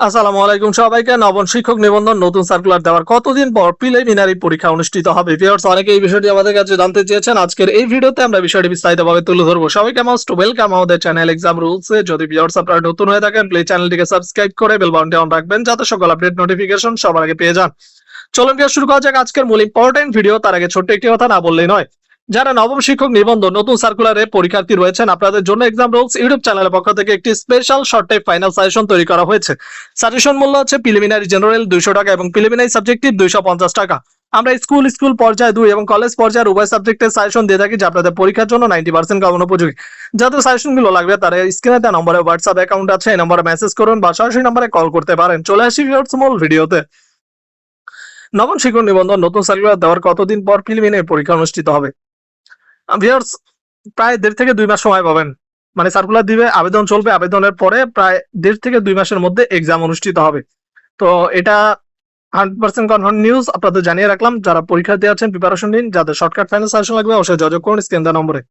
আসসালামু আলাইকুম সবাইকে। নবম শিক্ষক নিবন্ধন নতুন সার্কুলার দেওয়ার কতদিন পর প্রিলিমিনারি পরীক্ষা অনুষ্ঠিত হবে? ভিউয়ার্স, অনেকে এই বিষয়টি আমাদের কাছে জানতে চেয়েছেন। আজকের এই ভিডিওতে আমরা বিষয়টি বিস্তারিতভাবে তুলে ধরবো। সবাইকে মোস্ট ওয়েলকাম আমাদের চ্যানেল এক্সাম রুলস এ। যদি ভিউয়ার্স আপনারা নতুন হয়ে থাকেন, প্লিজ চ্যানেলটিকে সাবস্ক্রাইব করে বেল বাটনটি অন রাখবেন যাতে সকল আপডেট নোটিফিকেশন সবার আগে পেয়ে যান। চলুন ভিউয়ার্স, শুরু করা যাক আজকের মূল ইম্পর্টেন্ট ভিডিও। তার আগে ছোট্ট একটি কথা না বললেই নয়। যারা নবম শিক্ষক নিবন্ধন নতুন সার্কুলারে পরীক্ষার্থী রয়েছেন, আপনাদের জন্য এক্সাম রুলস ইউটিউব চ্যানেলের পক্ষ থেকে একটি special short type final suggestion তৈরি করা হয়েছে। সাজেশন মূল্য হচ্ছে প্রিলিমিনারি জেনারেল 200 টাকা এবং প্রিলিমিনারি সাবজেক্টিভ 250 টাকা। আমরা স্কুল পর্যায়ে 2 এবং কলেজ পর্যায়ের উভয় সাবজেক্টের সাজেশন দিয়ে থাকি, যা আপনাদের পরীক্ষার জন্য 90% কমন উপযোগী। যাদের সাজেশনগুলো লাগবে তারা স্ক্রিনে দেওয়া নম্বরে হোয়াটসঅ্যাপ অ্যাকাউন্ট আছে, এই নম্বরে মেসেজ করুন বা সরাসরি নম্বরে কল করতে পারেন। চলে আসি ভিউয়ার্স মূল ভিডিওতে। নবম শিক্ষক নিবন্ধন নতুন সার্কুলার দেওয়ার কতদিন পর প্রিলিমিনারি পরীক্ষা অনুষ্ঠিত হবে? ভিউয়ার্স, প্রায় 1.5 থেকে 2 মাস সময় পাবেন। মানে সার্কুলার দিবে, আবেদন চলবে, আবেদনের পরে প্রায় 1.5 থেকে 2 মাসের মধ্যে এক্সাম অনুষ্ঠিত হবে। তো এটা 100% কনফার্ম নিউজ আপনাদের জানিয়ে রাখলাম। যারা পরীক্ষা দিয়ে আছেন প্রিপারেশন নিন। যাদের শর্টকাট ফাইনাল সাজেশন লাগবে অবশ্যই যোগাযোগ করুন স্ক্রিন দেওয়া নম্বরে।